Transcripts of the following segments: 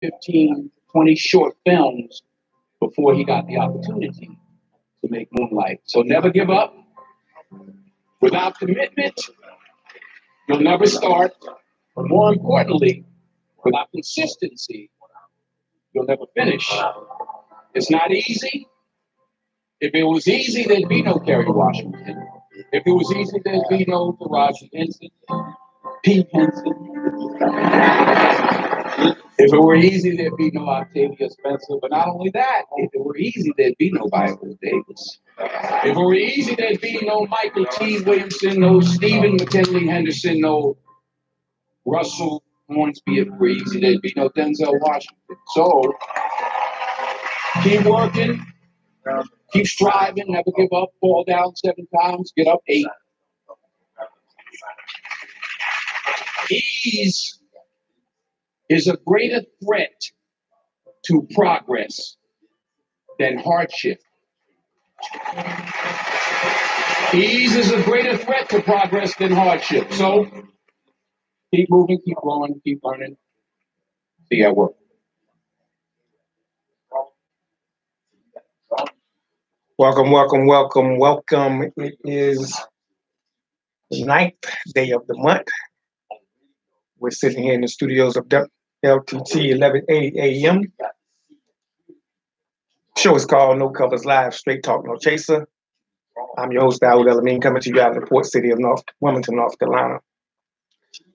15, 20 short films before he got the opportunity to make Moonlight. So never give up. Without commitment, you'll never start. But more importantly, without consistency, you'll never finish. It's not easy. If it was easy, there'd be no Kerry Washington. If it was easy, there'd be no Taraji Henson, Pete Henson. If it were easy, there'd be no Octavia Spencer. But not only that, if it were easy, there'd be no Viola Davis. If it were easy, there'd be no Michael T. Williamson, no Stephen McKinley Henderson, no Russell Hornsby. If it were easy, there'd be no Denzel Washington. So keep working, keep striving, never give up, fall down 7 times, get up 8. Ease is a greater threat to progress than hardship. Ease is a greater threat to progress than hardship. So keep moving, keep growing, keep learning. See you at work. Welcome, welcome, welcome, welcome. It is the 9th day of the month. We're sitting here in the studios of LTT 1180 AM. Show is called No Covers Live, Straight Talk, No Chaser. I'm your host, Dawood Elamine, coming to you out of the port city of Wilmington, North Carolina.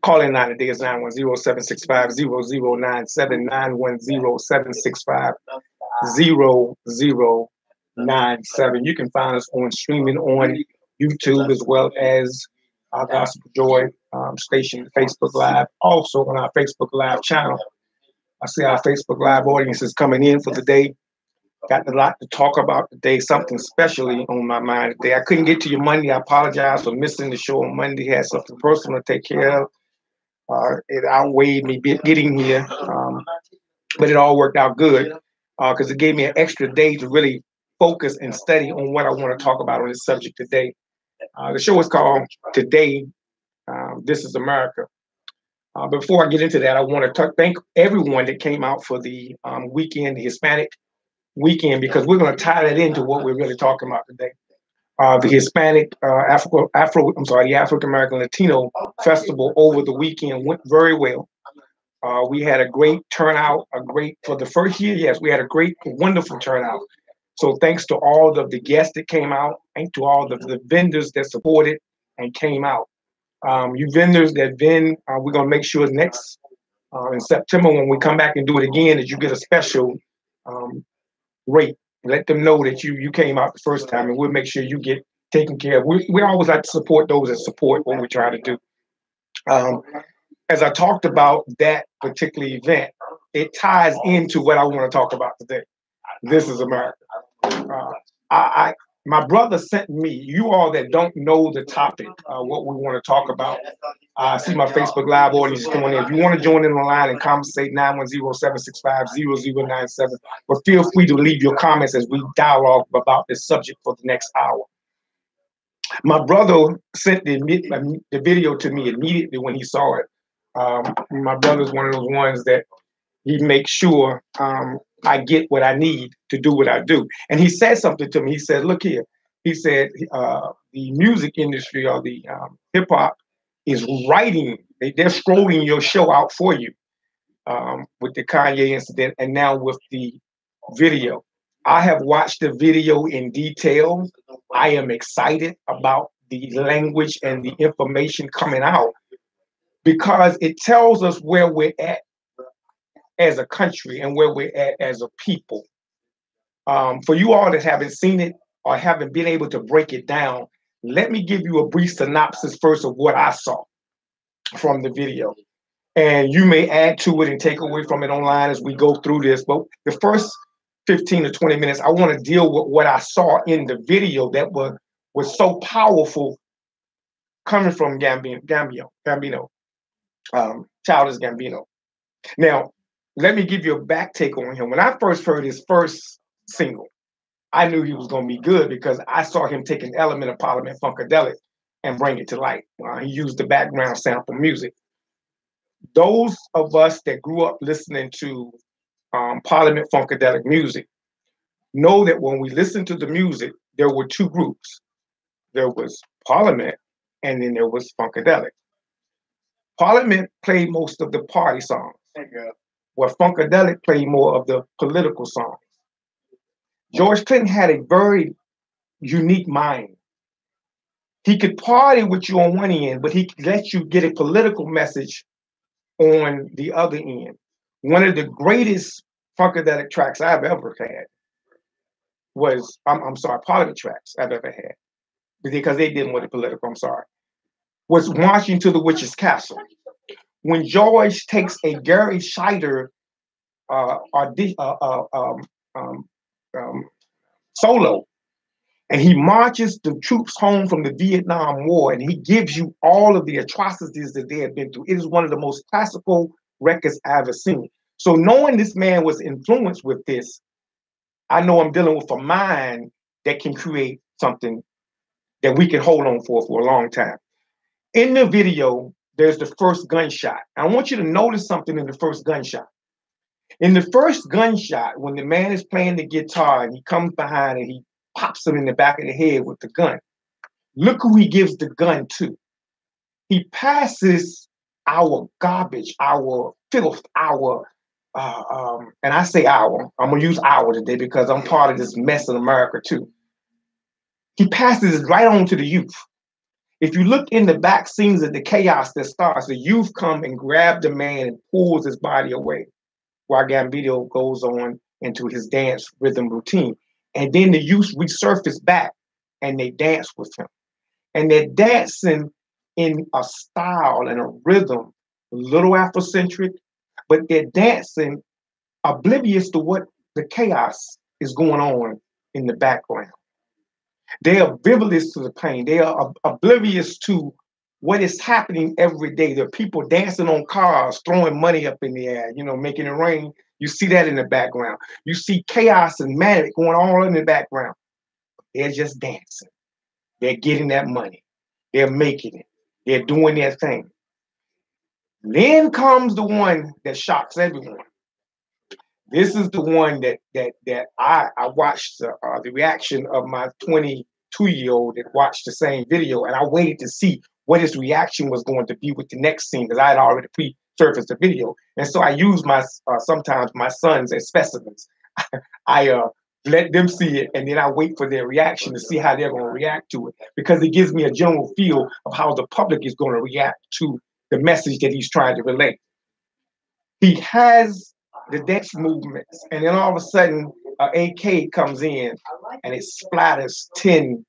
Calling line today is 910-765-0097, 910-797-0097. You can find us on streaming on YouTube as well as our Gospel Joy station, Facebook Live, also on our Facebook Live channel. I see our Facebook Live audience is coming in for the day. Got a lot to talk about today, something especially on my mind today. I couldn't get to you Monday. I apologize for missing the show on Monday. Had something personal to take care of. It outweighed me getting here, but it all worked out good because it gave me an extra day to really focus and study on what I want to talk about on this subject today. The show is called Today, This is America. Before I get into that, I want to thank everyone that came out for the weekend, the Hispanic weekend, because we're going to tie that into what we're really talking about today. The Hispanic, the African American Latino Festival over the weekend went very well. We had a great turnout, for the first year, yes, we had a wonderful turnout. So thanks to all of the guests that came out, thanks to all the vendors that supported and came out. You vendors that we're going to make sure next in September when we come back and do it again that you get a special rate. Let them know that you came out the first time, and we'll make sure you get taken care of. We always like to support those that support what we try to do. As I talked about that particular event, it ties into what I want to talk about today. This is America. My brother sent me, you all that don't know the topic, what we want to talk about. I see my Facebook Live audience coming in. If you want to join in the line and conversate, 910-765-0097. But feel free to leave your comments as we dialogue about this subject for the next hour. My brother sent the video to me immediately when he saw it. My brother's one of those ones that he makes sure I get what I need to do what I do. And he said something to me. He said, look here. He said, the music industry or the hip hop is writing, they're scrolling your show out for you with the Kanye incident and now with the video. I have watched the video in detail. I am excited about the language and the information coming out because it tells us where we're at as a country and where we're at as a people. For you all that haven't seen it or haven't been able to break it down, let me give you a brief synopsis first of what I saw from the video. And you may add to it and take away from it online as we go through this. But the first 15 to 20 minutes, I want to deal with what I saw in the video that was so powerful coming from Childish Gambino. Now, let me give you a back take on him. When I first heard his first single, I knew he was going to be good because I saw him take an element of Parliament Funkadelic and bring it to light. He used the background sample music. Those of us that grew up listening to Parliament Funkadelic music. Know that when we listened to the music, there were two groups. There was Parliament, and then there was Funkadelic. Parliament played most of the party songs, where Funkadelic played more of the political songs. George Clinton had a very unique mind. He could party with you on one end, but he could let you get a political message on the other end. One of the greatest Funkadelic tracks I've ever had was, I'm sorry, Parliament tracks I've ever had, because they didn't want the political, I'm sorry, was Marching to the Witch's Castle. When George takes a Gary Scheider solo, and he marches the troops home from the Vietnam War, and he gives you all of the atrocities that they had been through. It is one of the most classical records I've ever seen. So knowing this man was influenced with this, I know I'm dealing with a mind that can create something that we can hold on for a long time. In the video, there's the first gunshot. I want you to notice something in the first gunshot. In the first gunshot, when the man is playing the guitar and he comes behind and he pops him in the back of the head with the gun, look who he gives the gun to. He passes our garbage, our filth, our, and I say our, I'm gonna use our today because I'm part of this mess in America too. He passes it right on to the youth. If you look in the back scenes of the chaos that starts, the youth come and grab the man and pulls his body away while Gambino goes on into his dance rhythm routine. And then the youth resurface back and they dance with him. And they're dancing in a style and a rhythm, a little Afrocentric, but they're dancing oblivious to what the chaos is going on in the background. They are oblivious to the pain. They are oblivious to what is happening every day. There are people dancing on cars, throwing money up in the air, you know, making it rain. You see that in the background. You see chaos and manic going on in the background. They're just dancing. They're getting that money. They're making it. They're doing their thing. Then comes the one that shocks everyone. This is the one that I watched the reaction of my 22-year-old that watched the same video, and I waited to see what his reaction was going to be with the next scene because I had already pre-surfaced the video, and so I use my sometimes my sons as specimens. I let them see it, and then I wait for their reaction to see how they're going to react to it because it gives me a general feel of how the public is going to react to the message that he's trying to relate. He has the dance movements, and then all of a sudden, AK comes in, and it splatters 10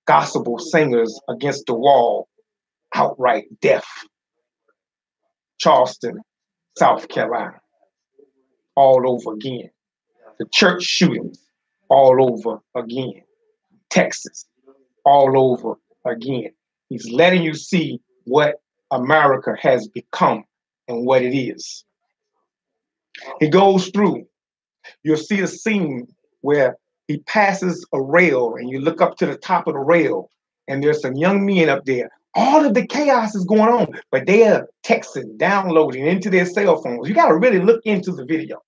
gospel singers against the wall, outright death. Charleston, South Carolina, all over again. The church shootings, all over again. Texas, all over again. He's letting you see what America has become and what it is. He goes through, you'll see a scene where he passes a rail and you look up to the top of the rail and there's some young men up there. All of the chaos is going on, but they are texting, downloading into their cell phones. You got to really look into the video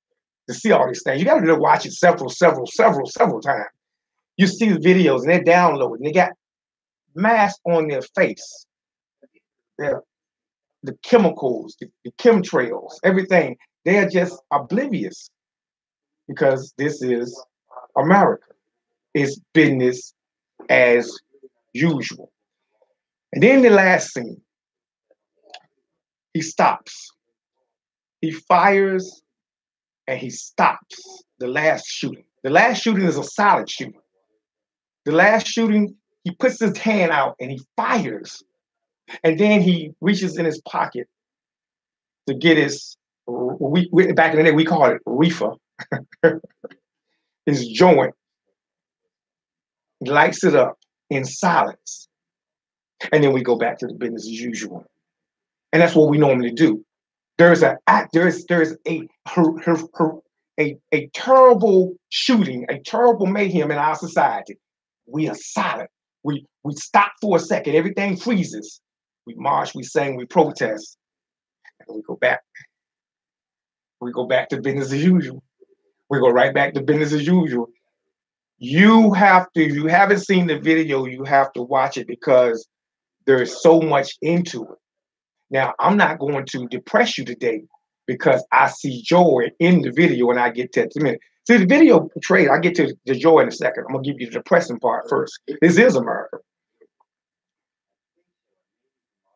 to see all these things. You got to really watch it several times. You see the videos and they're downloading. They got masks on their face. They're the chemicals, the chemtrails, everything. They are just oblivious because this is America. It's business as usual. And then the last scene, he stops. He fires and he stops the last shooting. The last shooting is a solid shooting. The last shooting, he puts his hand out and he fires. And then he reaches in his pocket to get his, back in the day, we call it reefer, his joint. He lights it up in silence. And then we go back to the business as usual. And that's what we normally do. There's a terrible shooting, a terrible mayhem in our society. We are silent. We stop for a second. Everything freezes. We march, we sing, we protest, and we go back. We go back to business as usual. We go right back to business as usual. You have to, if you haven't seen the video, you have to watch it because there is so much into it. Now, I'm not going to depress you today because I see joy in the video and I get to it in a minute. See, the video portrayed, I get to the joy in a second. I'm going to give you the depressing part first. This is America.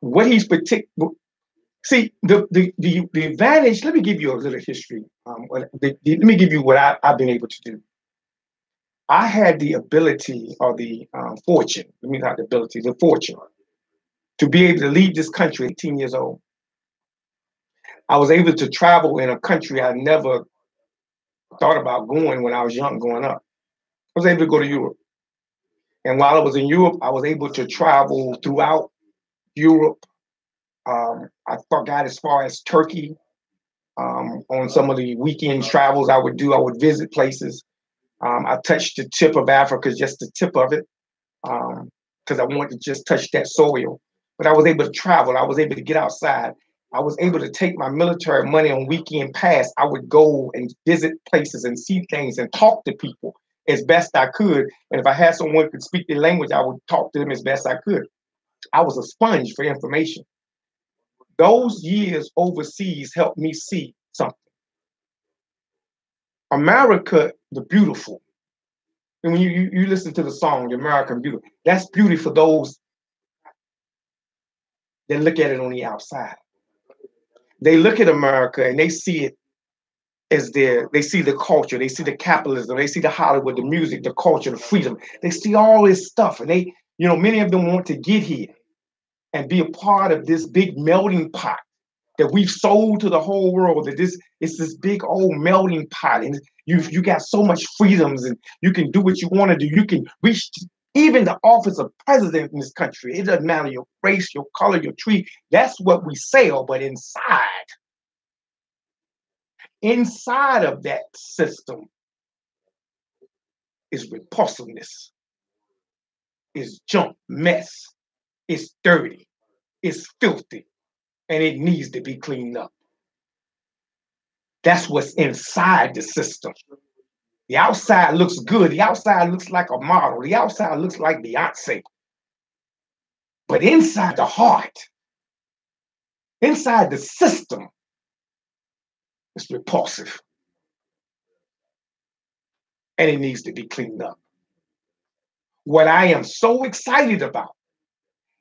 What he's particular. See, the advantage, let me give you a little history. Let me give you what I've been able to do. I had the ability or the fortune, let me not the ability, the fortune to be able to leave this country at 18 years old. I was able to travel in a country I never thought about going when I was young, growing up. I was able to go to Europe. And while I was in Europe, I was able to travel throughout Europe. I got as far as Turkey. On some of the weekend travels I would do, I would visit places. I touched the tip of Africa, just the tip of it, because I wanted to just touch that soil. But I was able to travel. I was able to get outside. I was able to take my military money on weekend pass. I would go and visit places and see things and talk to people as best I could. And if I had someone who could speak the language, I would talk to them as best I could. I was a sponge for information. Those years overseas helped me see something. America, the beautiful. And when you listen to the song, The American Beauty, that's beauty for those that look at it on the outside. They look at America and they see it as they see the culture, they see the capitalism, they see the Hollywood, the music, the culture, the freedom. They see all this stuff. And they, many of them want to get here and be a part of this big melting pot that we've sold to the whole world, that it's this big old melting pot. And you got so much freedoms and you can do what you want to do. You can reach even the office of president in this country. It doesn't matter your race, your color, your tree. That's what we sell. But inside of that system is repulsiveness, is junk, mess, it's dirty, it's filthy, and it needs to be cleaned up. That's what's inside the system. The outside looks good. The outside looks like a model. The outside looks like Beyonce. But inside the heart, inside the system, it's repulsive. And it needs to be cleaned up. What I am so excited about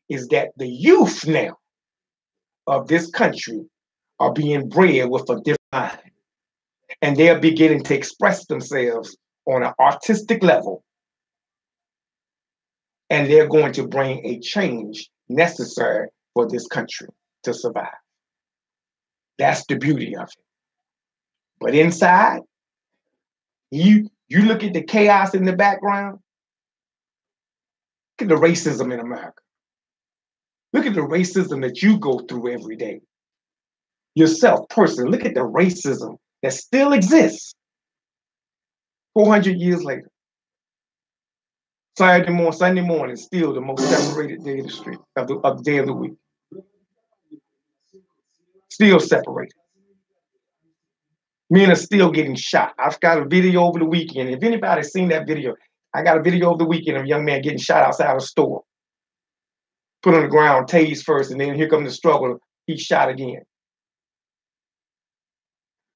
is that the youth now of this country are being bred with a different mind. And they're beginning to express themselves on an artistic level. And they're going to bring a change necessary for this country to survive. That's the beauty of it. But inside, you look at the chaos in the background. Look at the racism in America. Look at the racism that you go through every day. Yourself, personally, look at the racism that still exists 400 years later. Sunday morning, still the most separated day of the street of the day of the week. Still separated. Men are still getting shot. I've got a video over the weekend. If anybody's seen that video, I got a video over the weekend of a young man getting shot outside a store. Put on the ground, tased first, and then here comes the struggle. He's shot again.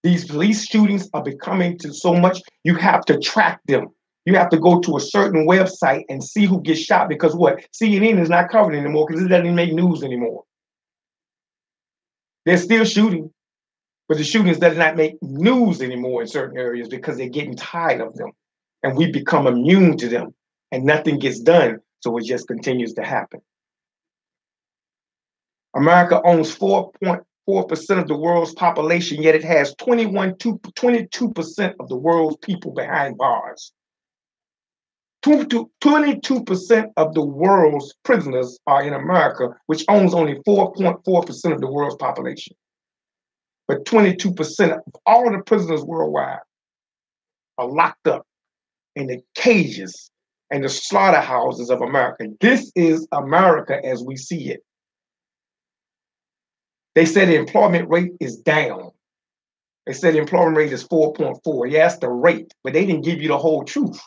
These police shootings are becoming to so much, you have to track them. You have to go to a certain website and see who gets shot because what? CNN is not covering it anymore because it doesn't make news anymore. They're still shooting, but the shootings does not make news anymore in certain areas because they're getting tired of them. And we become immune to them and nothing gets done. So it just continues to happen. America owns 4.4% of the world's population, yet it has 22% of the world's people behind bars. 22% of the world's prisoners are in America, which owns only 4.4% of the world's population. But 22% of all the prisoners worldwide are locked up in the cages and the slaughterhouses of America. This is America as we see it. They said the employment rate is down. They said the employment rate is 4.4. Yeah, that's the rate, but they didn't give you the whole truth.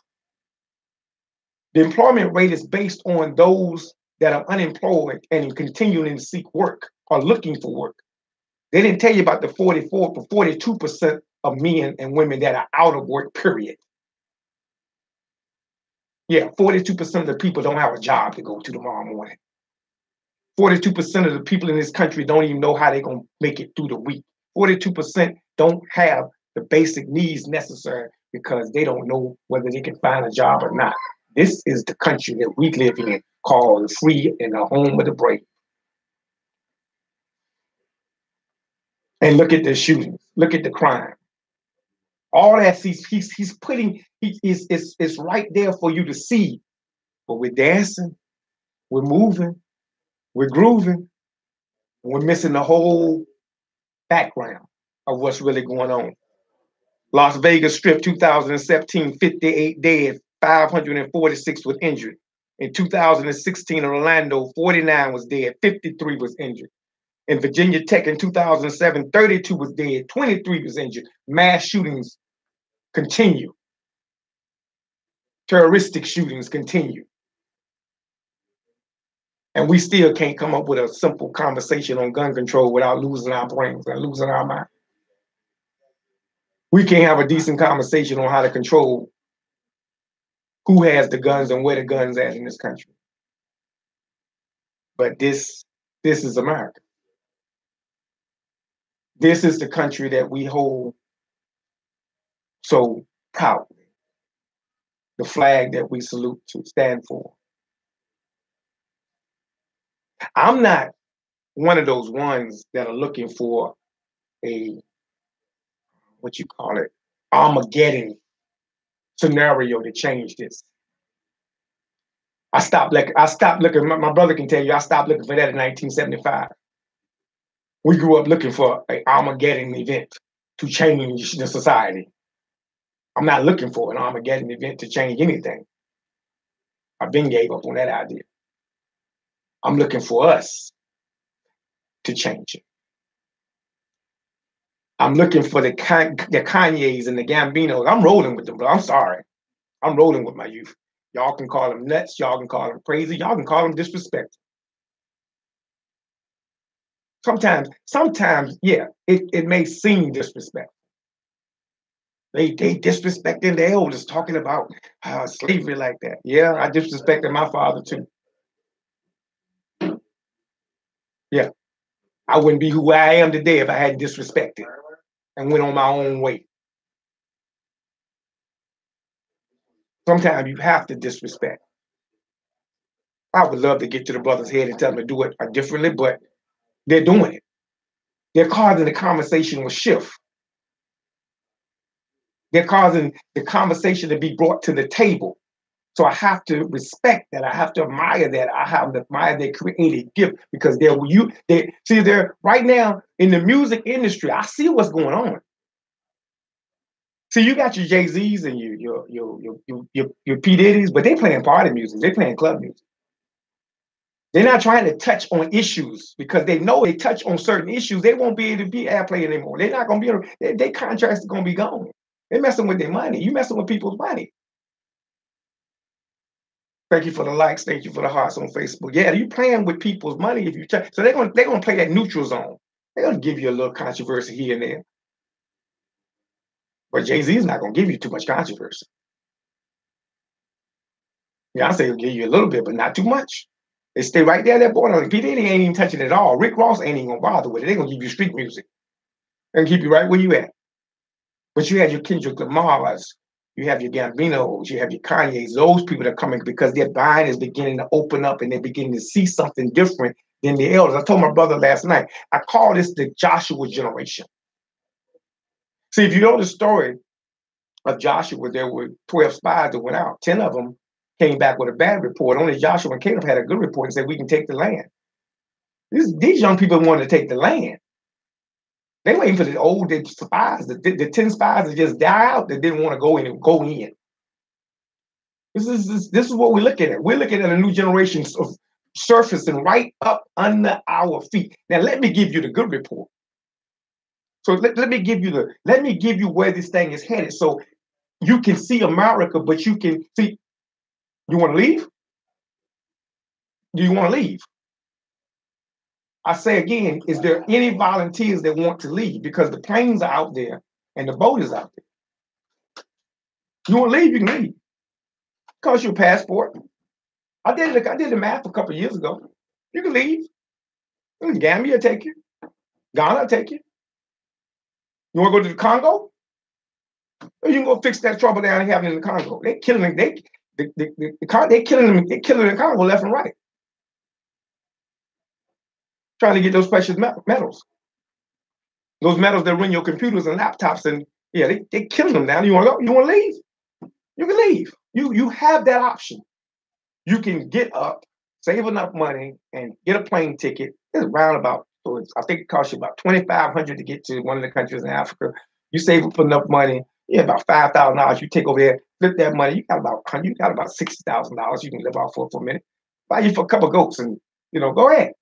The employment rate is based on those that are unemployed and continuing to seek work or looking for work. They didn't tell you about the 42% of men and women that are out of work, period. Yeah, 42% of the people don't have a job to go to tomorrow morning. 42% of the people in this country don't even know how they're going to make it through the week. 42% don't have the basic needs necessary because they don't know whether they can find a job or not. This is the country that we live in, called free and the home of the brave. And look at the shootings. Look at the crime. All that he's putting, it's right there for you to see. But we're dancing, we're moving, we're grooving, and we're missing the whole background of what's really going on. Las Vegas Strip 2017, 58 dead, 546 was injured. In 2016, Orlando, 49 was dead, 53 was injured. In Virginia Tech in 2007, 32 was dead, 23 was injured. Mass shootings continue. Terroristic shootings continue. And we still can't come up with a simple conversation on gun control without losing our brains and losing our mind. We can't have a decent conversation on how to control who has the guns and where the guns at in this country. But this is America. This is the country that we hold so proudly. The flag that we salute to stand for. I'm not one of those ones that are looking for a, what you call it, Armageddon scenario to change this. I stopped looking, my brother can tell you, I stopped looking for that in 1975. We grew up looking for an Armageddon event to change the society. I'm not looking for an Armageddon event to change anything. I've been gave up on that idea. I'm looking for us to change it. I'm looking for the Kanyes and the Gambinos. I'm rolling with them, bro. I'm sorry. I'm rolling with my youth. Y'all can call them nuts. Y'all can call them crazy. Y'all can call them disrespectful. Sometimes, yeah, it may seem disrespectful. They disrespecting their elders, talking about slavery like that. Yeah, I disrespected my father too. Yeah, I wouldn't be who I am today if I hadn't disrespected and went on my own way. Sometimes you have to disrespect. I would love to get to the brother's head and tell them to do it differently, but they're doing it. They're causing the conversation to shift. They're causing the conversation to be brought to the table. So I have to respect that. I have to admire that. I have to admire their creative gift because they're right now in the music industry. I see what's going on. See, you got your Jay-Z's and your P. Diddy's, but they playing party music. They playing club music. They're not trying to touch on issues because they know they touch on certain issues, they won't be able to be airplay anymore. They're not going to be, their contracts are going to be gone. They're messing with their money. You messing with people's money. Thank you for the likes. Thank you for the hearts on Facebook. Yeah, you playing with people's money if you touch. So they're gonna play that neutral zone. They're gonna give you a little controversy here and there. But Jay-Z is not gonna give you too much controversy. Beyonce will give you a little bit, but not too much. They stay right there, that border. P. Diddy ain't even touching it at all. Rick Ross ain't even gonna bother with it. They're gonna give you street music. They're gonna keep you right where you at. But you have your Kendrick Lamars, you have your Gambinos, you have your Kanyes. Those people that are coming because their mind is beginning to open up and they're beginning to see something different than the elders. I told my brother last night, I call this the Joshua generation. See, if you know the story of Joshua, there were 12 spies that went out. 10 of them came back with a bad report. Only Joshua and Caleb had a good report and said, we can take the land. These young people wanted to take the land. They waiting for the old spies, the 10 spies that just die out that didn't want to go in. This is what we're looking at. We're looking at a new generation of surfacing right up under our feet. Now, let me give you the good report. So let me give you where this thing is headed, so you can see America, but you can see. You want to leave? Do you want to leave? I say again, is there any volunteers that want to leave? Because the planes are out there and the boat is out there. You want to leave? You can leave. Cost you a passport. I did the math a couple of years ago. You can leave. Gambia will take you. Ghana will take you. You want to go to the Congo? Or you can go fix that trouble down having in the Congo. They're killing them. They're killing them. They're killing the Congo left and right. Trying to get those precious metals. Those metals that run your computers and laptops, and yeah, they're killing them now. You want to go? You want to leave? You can leave. You have that option. You can get up, save enough money, and get a plane ticket. It's around about, I think it costs you about $2,500 to get to one of the countries in Africa. You save up enough money, about $5,000. You take over there, flip that money. You got about $60,000. You can live off for a minute. Buy you for a couple of goats, and go ahead.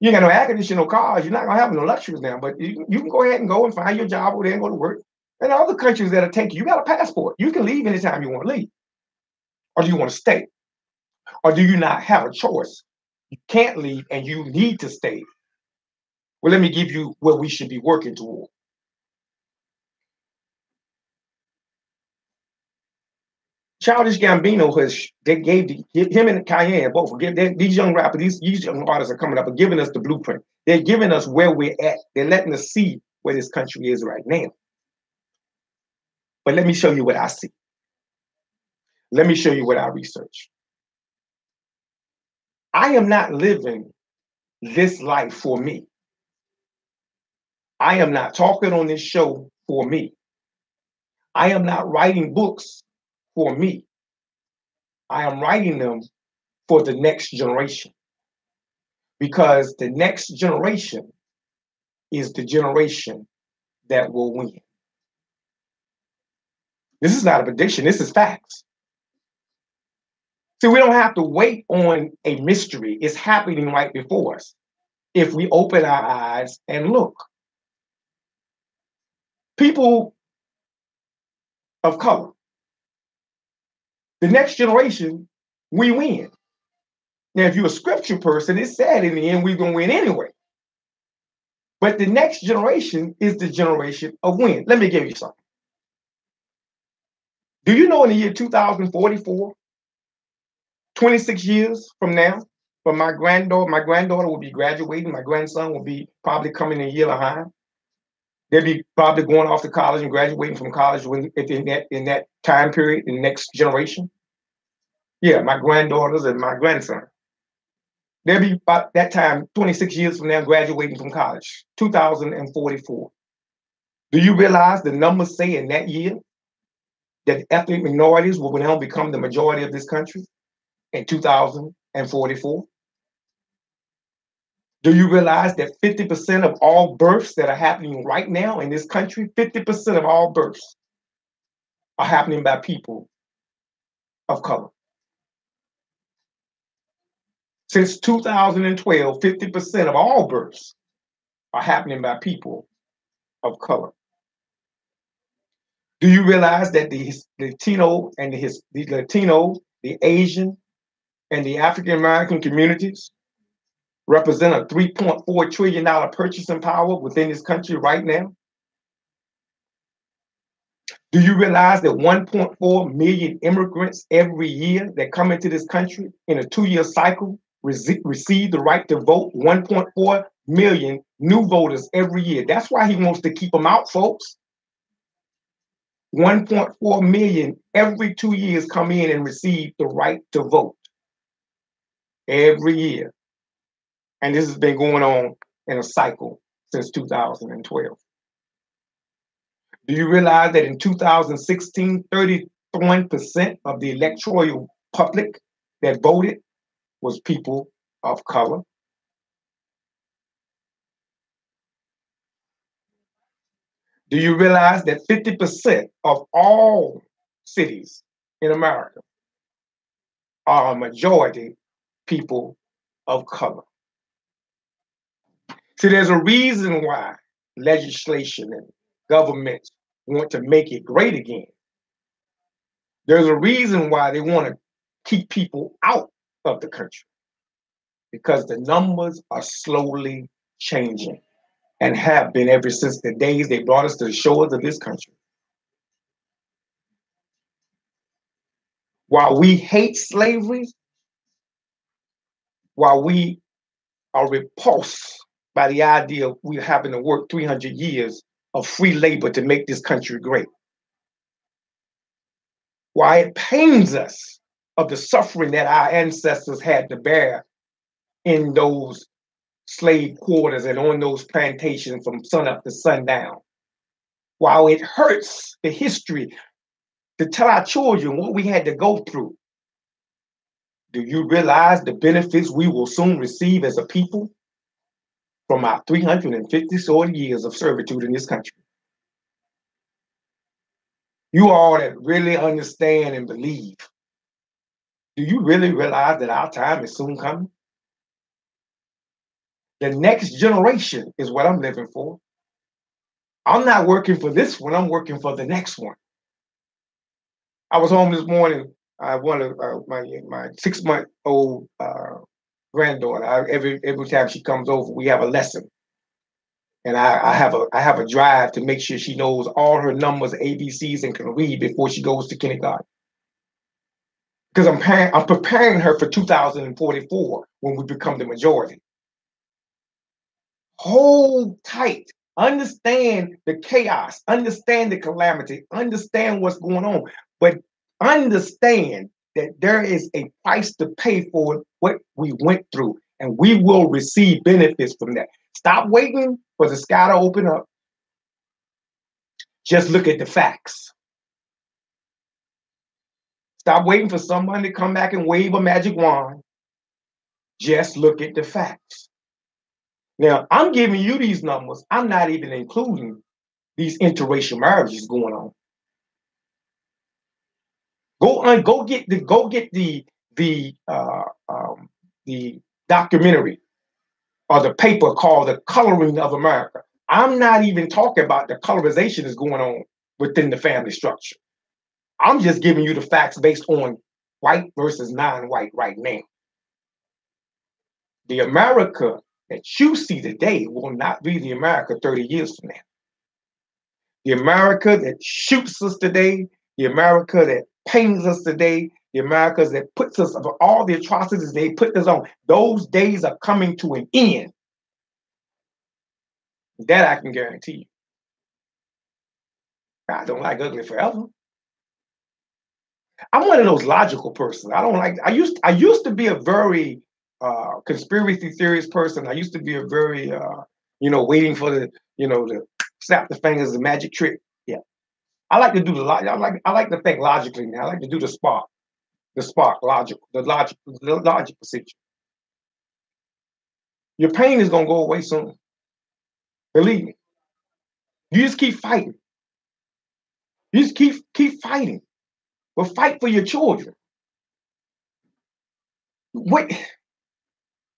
You ain't got no air conditioning, no cars. You're not gonna have no luxuries now, but you can go ahead and go and find your job over there and go to work. And other countries that'll take you, you got a passport. You can leave anytime you want to leave. Or do you want to stay? Or do you not have a choice? You can't leave and you need to stay. Well, let me give you what we should be working toward. Childish Gambino him and Cayenne both. These young rappers, these young artists are coming up and giving us the blueprint. They're giving us where we're at. They're letting us see where this country is right now. But let me show you what I see. Let me show you what I research. I am not living this life for me. I am not talking on this show for me. I am not writing books for me. I am writing them for the next generation. Because the next generation is the generation that will win. This is not a prediction, this is facts. See, we don't have to wait on a mystery. It's happening right before us if we open our eyes and look. People of color, the next generation, we win. Now, if you're a scripture person, it's sad in the end, we're going to win anyway. But the next generation is the generation of win. Let me give you something. Do you know in the year 2044, 26 years from now, for my granddaughter will be graduating, my grandson will be probably coming a year behind. They'll be probably going off to college and graduating from college in that time period, in the next generation. Yeah, my granddaughters and my grandson. They'll be about that time, 26 years from now, graduating from college, 2044. Do you realize the numbers say in that year that ethnic minorities will now become the majority of this country in 2044? Do you realize that 50% of all births that are happening right now in this country, 50% of all births are happening by people of color? Since 2012, 50% of all births are happening by people of color. Do you realize that the Latino and the Asian, and the African American communities represent a $3.4 trillion purchasing power within this country right now? Do you realize that 1.4 million immigrants every year that come into this country in a 2-year cycle receive the right to vote? 1.4 million new voters every year. That's why he wants to keep them out, folks. 1.4 million every 2 years come in and receive the right to vote every year. And this has been going on in a cycle since 2012. Do you realize that in 2016, 31% of the electoral public that voted was people of color? Do you realize that 50% of all cities in America are a majority people of color? See, there's a reason why legislation and governments want to make it great again. There's a reason why they want to keep people out of the country, because the numbers are slowly changing and have been ever since the days they brought us to the shores of this country. While we hate slavery, while we are repulsed by the idea of we having to work 300 years of free labor to make this country great, while it pains us of the suffering that our ancestors had to bear in those slave quarters and on those plantations from sun up to sundown, while it hurts the history to tell our children what we had to go through, do you realize the benefits we will soon receive as a people from our 350 sort years of servitude in this country? You all that really understand and believe, do you really realize that our time is soon coming? The next generation is what I'm living for. I'm not working for this one, I'm working for the next one. I was home this morning. One of my 6-month-old granddaughter. Every time she comes over, we have a lesson, and I have a drive to make sure she knows all her numbers, ABCs, and can read before she goes to kindergarten. Because I'm preparing her for 2044 when we become the majority. Hold tight. Understand the chaos. Understand the calamity. Understand what's going on. But understand that there is a price to pay for what we went through, and we will receive benefits from that. Stop waiting for the sky to open up. Just look at the facts. Stop waiting for someone to come back and wave a magic wand. Just look at the facts. Now, I'm giving you these numbers. I'm not even including these interracial marriages going on. Go get the documentary or the paper called The Coloring of America. I'm not even talking about the colorization that's going on within the family structure. I'm just giving you the facts based on white versus non-white right now. The America that you see today will not be the America 30 years from now. The America that shoots us today, the America that pains us today, the America that puts us of all the atrocities they put us on, those days are coming to an end. That I can guarantee you. I don't like ugly forever. I'm one of those logical persons. I used to be a very conspiracy theorist person. I used to be a very waiting for the to snap the fingers, the magic trick. Yeah. I like to do I like to think logically now. I like to do the logic procedure. Your pain is gonna go away soon. Believe me. You just keep fighting. You just keep fighting. But fight for your children. What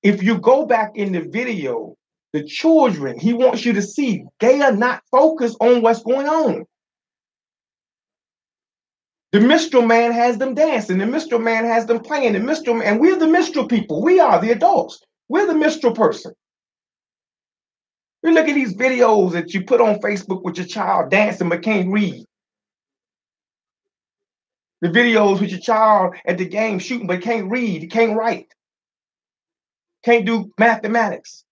if you go back in the video, the children, he wants you to see they are not focused on what's going on. The minstrel man has them dancing, the minstrel man has them playing, and we're the minstrel people. We are the adults. We're the minstrel person. You look at these videos that you put on Facebook with your child dancing but can't read. The videos with your child at the game shooting but can't read, can't write, can't do mathematics.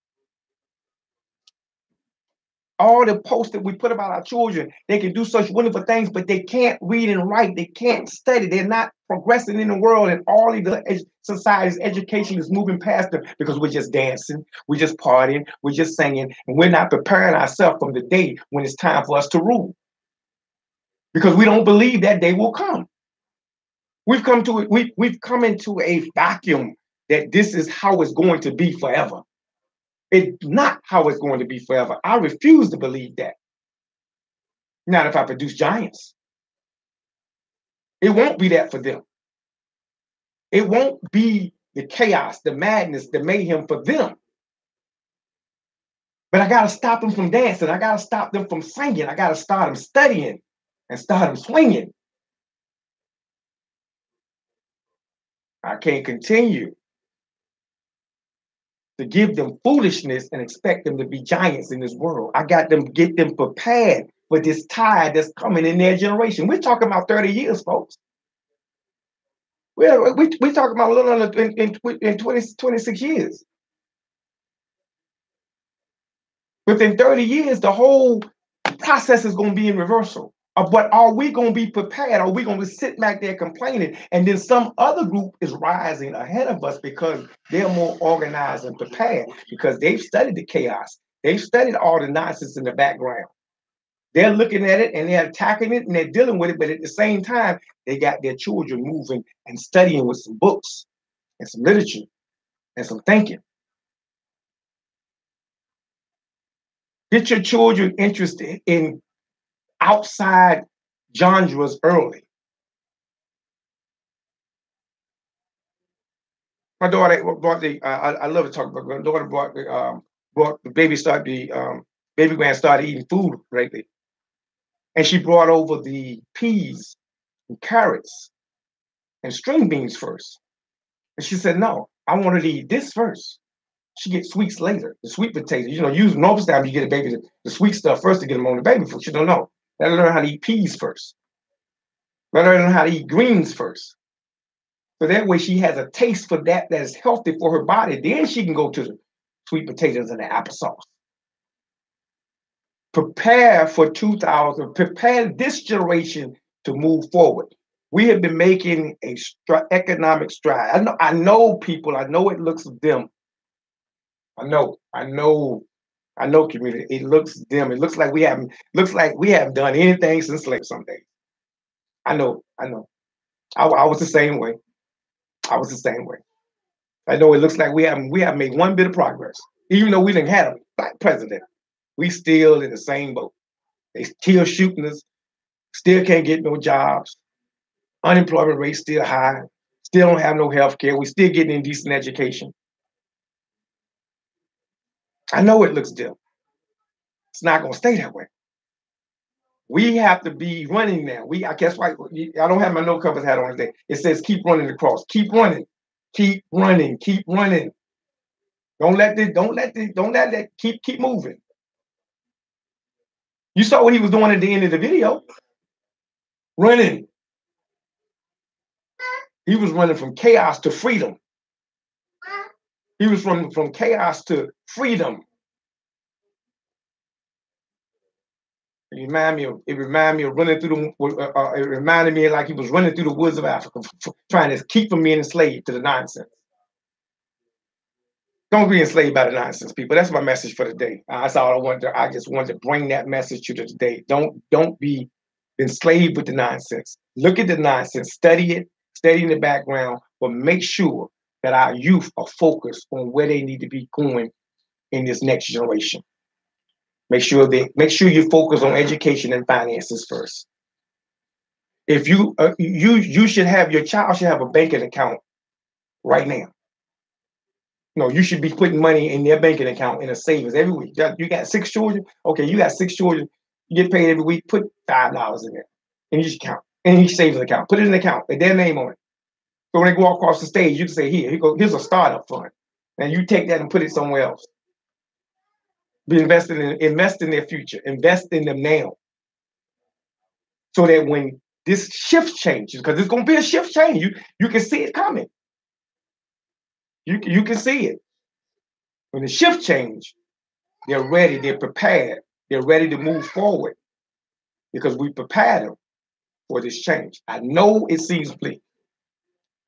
All the posts that we put about our children, they can do such wonderful things, but they can't read and write. They can't study. They're not progressing in the world, and all of the society's education is moving past them because we're just dancing, we're just partying, we're just singing, and we're not preparing ourselves from the day when it's time for us to rule. Because we don't believe that day will come. We've come into a vacuum that this is how it's going to be forever. It's not how it's going to be forever. I refuse to believe that. Not if I produce giants. It won't be that for them. It won't be the chaos, the madness, the mayhem for them. But I got to stop them from dancing. I got to stop them from singing. I got to start them studying and start them swinging. I can't continue to give them foolishness and expect them to be giants in this world. I got them, get them prepared for this tide that's coming in their generation. We're talking about 30 years, folks. We're talking about a little under in 26 years. Within 30 years, the whole process is going to be in reversal. But are we going to be prepared? Are we going to sit back there complaining? And then some other group is rising ahead of us because they're more organized and prepared because they've studied the chaos. They've studied all the nonsense in the background. They're looking at it and they're attacking it and they're dealing with it. But at the same time, they got their children moving and studying with some books and some literature and some thinking. Get your children interested in outside genres early. My daughter brought the. I love to talk about. My daughter brought the baby baby grand started eating food lately, and she brought over the peas and carrots and string beans first, and she said, "No, I wanted to eat this first." She gets sweets later, the sweet potatoes. You know, most time you get a baby the sweet stuff first to get them on the baby food. She don't know. Let her learn how to eat peas first. Let her learn how to eat greens first. So that way she has a taste for that is healthy for her body. Then she can go to the sweet potatoes and the applesauce. Prepare for 2000, prepare this generation to move forward. We have been making a economic stride. I know people, I know it looks dim. I know, community. It looks dim. It looks like we haven't done anything since slavery some days. I know. I was the same way. I know it looks like we haven't made one bit of progress. Even though we didn't have a black president, we still in the same boat. They still shooting us, still can't get no jobs. Unemployment rate still high, still don't have no health care. We still getting indecent education. I know it looks dim. It's not gonna stay that way. We have to be running now. I guess why I don't have my no covers hat on today. It says keep running across, keep running, keep running, keep running. Don't let that keep moving. You saw what he was doing at the end of the video. Running. He was running from chaos to freedom. He was from chaos to freedom. It reminded me of running through it reminded me like he was running through the woods of Africa, trying to keep from being enslaved to the nonsense. Don't be enslaved by the nonsense, people. That's my message for today. That's all I wanted. I just wanted to bring that message to today. Don't be enslaved with the nonsense. Look at the nonsense, study it, study in the background, but make sure that our youth are focused on where they need to be going in this next generation. Make sure you focus on education and finances first. If you your child should have a banking account right now. No, you should be putting money in their banking account in a savings every week. You got 6 children? Okay, you got 6 children. You get paid every week. Put $5 in there in each account, in each savings account. Put it in an account with their name on it. So when they go across the stage, you can say, here's a startup fund. And you take that and put it somewhere else. Invest in their future. Invest in them now. So that when this shift changes, because it's going to be a shift change, you can see it coming. You can see it. When the shift change, they're ready, they're prepared, they're ready to move forward because we prepared them for this change. I know it seems bleak.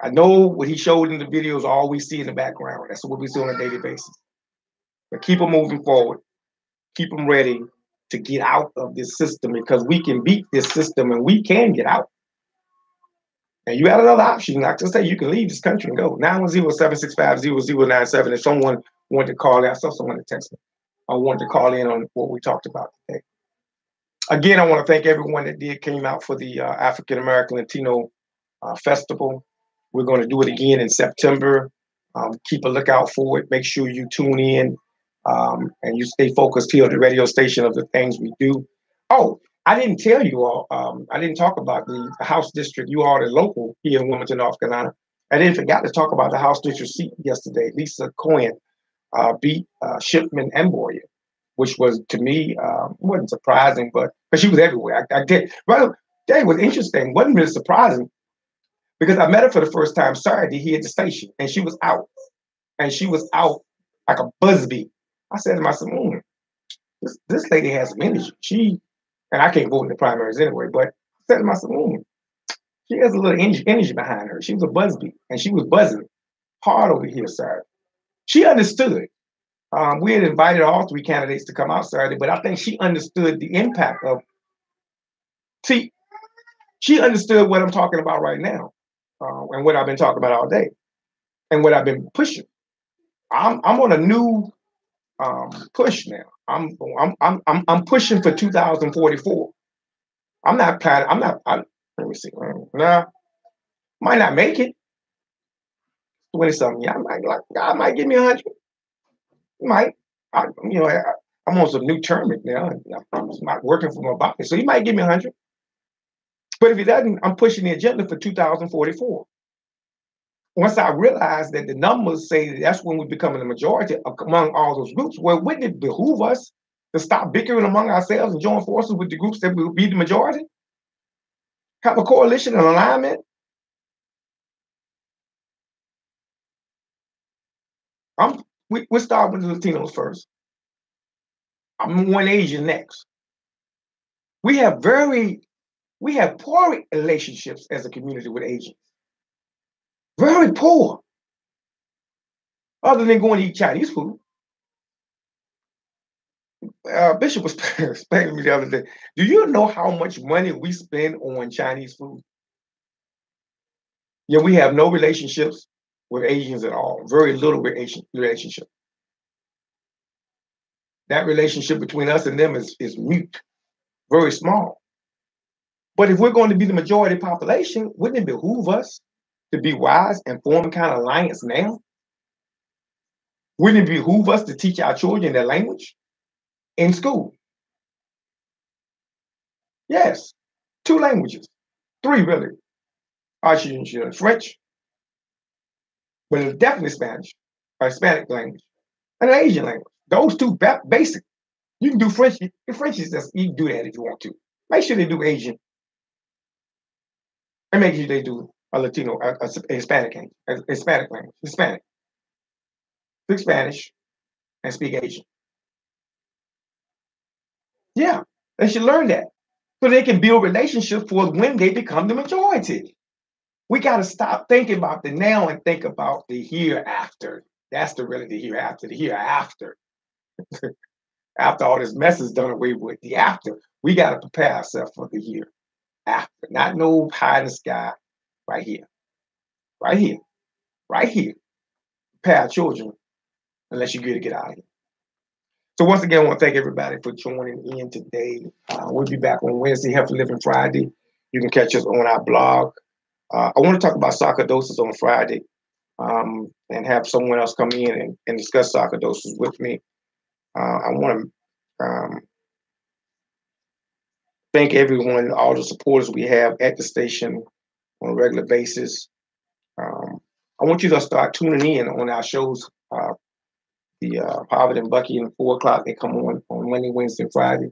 I know what he showed in the videos, all we see in the background. That's what we see on a daily basis. But keep them moving forward. Keep them ready to get out of this system because we can beat this system and we can get out. And you have another option. Like I say, you can leave this country and go. 910-765-0097. If someone wanted to call in, I saw someone to text me. I wanted to call in on what we talked about today. Again, I want to thank everyone that came out for the African American Latino Festival. We're going to do it again in September. Keep a lookout for it. Make sure you tune in and you stay focused here on the radio station of the things we do. Oh, I didn't tell you all. I didn't talk about the House District. You all are local here in Wilmington, North Carolina. I didn't forget to talk about the House District seat yesterday. Lisa Cohen beat Shipman and Boyer, which was to me wasn't surprising, but she was everywhere. I did. Well, that was interesting. Wasn't really surprising because I met her for the first time Saturday here at the station, and she was out, like a buzzbee. I said to myself, this lady has some energy. And I can't vote in the primaries anyway, but I said to myself, she has a little energy behind her. She was a buzzbee, and she was buzzing hard over here Saturday. She understood. We had invited all three candidates to come out Saturday, but I think she understood the impact of. See, she understood what I'm talking about right now, and what I've been talking about all day, and what I've been pushing. I'm on a new push now. I'm pushing for 2044. I'm not planning. Let me see. Nah, might not make it. 20 something. Yeah, God might give me 100. Might. I'm on some new turmeric now. I'm not working for my body, so he might give me 100. But if he doesn't, I'm pushing the agenda for 2044. Once I realize that the numbers say that's when we become the majority among all those groups, well, wouldn't it behoove us to stop bickering among ourselves and join forces with the groups that will be the majority? Have a coalition and alignment? We'll start with the Latinos first. I'm one Asian next. We have poor relationships as a community with Asians. Very poor. Other than going to eat Chinese food. Bishop was explaining to me the other day. Do you know how much money we spend on Chinese food? Yeah, we have no relationships with Asians at all. Very little relationship. That relationship between us and them is mute, very small. But if we're going to be the majority population, wouldn't it behoove us to be wise and form a kind of alliance now? Wouldn't it behoove us to teach our children their language in school? Yes, 2 languages, 3 really. French, but it's definitely Spanish, a Hispanic language, and an Asian language. Those 2 basic. You can do French. French is just, you can do that if you want to. Make sure they do Asian, and make sure they do a Latino, a Hispanic language, Hispanic. Speak Spanish and speak Asian. Yeah, they should learn that so they can build relationships for when they become the majority. We got to stop thinking about the now and think about the hereafter. That's the hereafter. The hereafter. After all this mess is done away with, the after. We got to prepare ourselves for the hereafter. Not no high in the sky. Right here. Right here. Right here. Prepare our children unless you're good to get out of here. So once again, I want to thank everybody for joining in today. We'll be back on Wednesday, Healthy Living Friday. You can catch us on our blog. I want to talk about sarcoidosis on Friday, and have someone else come in and discuss sarcoidosis with me. I want to thank everyone, all the supporters we have at the station on a regular basis. I want you to start tuning in on our shows. The Harvard and Bucky at 4 o'clock, they come on Monday, Wednesday, and Friday.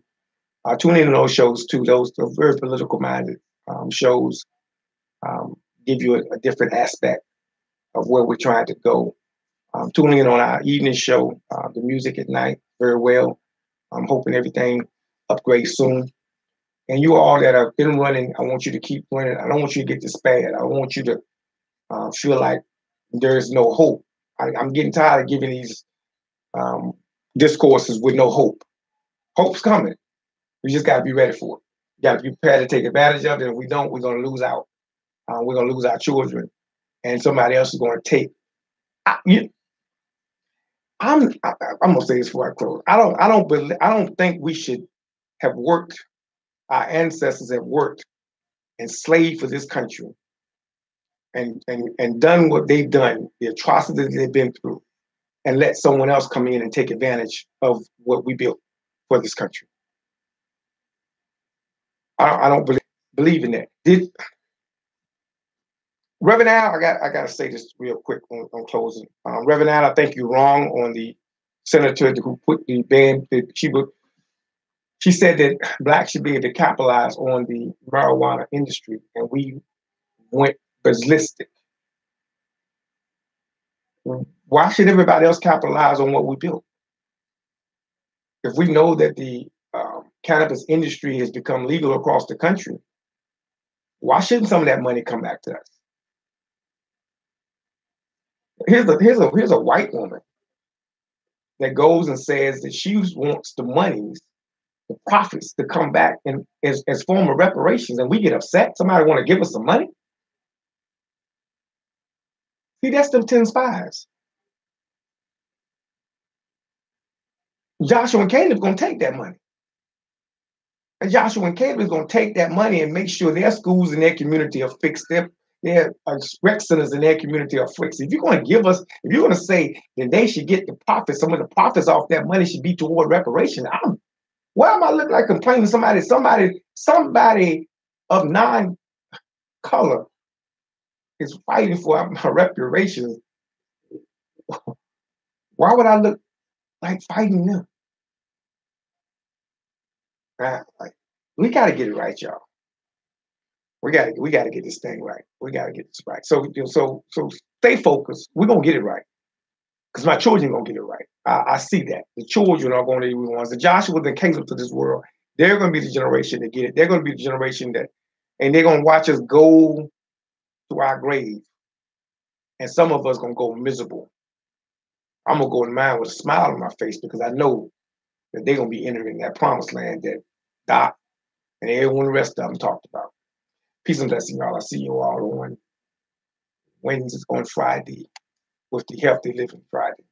Tune in to those shows too. Those are very political minded shows. Give you a different aspect of where we're trying to go. Tuning in on our evening show, The Music at Night, very well. I'm hoping everything upgrades soon. And you all that have been running, I want you to keep running. I don't want you to get despaired. I don't want you to feel like there is no hope. I'm getting tired of giving these discourses with no hope. Hope's coming. We just got to be ready for it. You got to be prepared to take advantage of it. If we don't, we're going to lose out. We're going to lose our children, and somebody else is going to take. I'm going to say this before I close. I don't think we should have worked. Our ancestors have worked and slaved for this country, and done what they've done, the atrocities they've been through, and let someone else come in and take advantage of what we built for this country. I don't believe in that. Reverend Al, I got to say this real quick on closing. Reverend Al, I think you're wrong on the senator who put the ban. She said that blacks should be able to capitalize on the marijuana industry, and we went ballistic. Why should everybody else capitalize on what we built? If we know that the cannabis industry has become legal across the country, why shouldn't some of that money come back to us? Here's a white woman that goes and says that she wants the monies, the profits, to come back and as form of reparations, and we get upset. Somebody want to give us some money? See, that's them 10 spies. Joshua and Caleb going to take that money. And Joshua and Caleb is going to take that money and make sure their schools in their community are fixed. Their rec centers in their community are fixed. If you're going to say that they should get the profits, some of the profits off that money should be toward reparation. Why am I looking like complaining to somebody of non-color is fighting for my reparations? Why would I look like fighting them? We got to get it right, y'all. We got to get this thing right. We got to get this right. So stay focused. We're gonna get it right, because my children are gonna get it right. I see that the children are going to be the ones. The Joshua that came up to this world, they're going to be the generation that get it. They're going to be the generation and they're going to watch us go to our grave, and some of us gonna go miserable. I'm gonna go in mine with a smile on my face, because I know that they're gonna be entering that promised land that Doc and everyone the rest of them talked about. Peace and blessing, y'all. I see you all on Wednesdays, on Friday, with the Healthy Living Friday.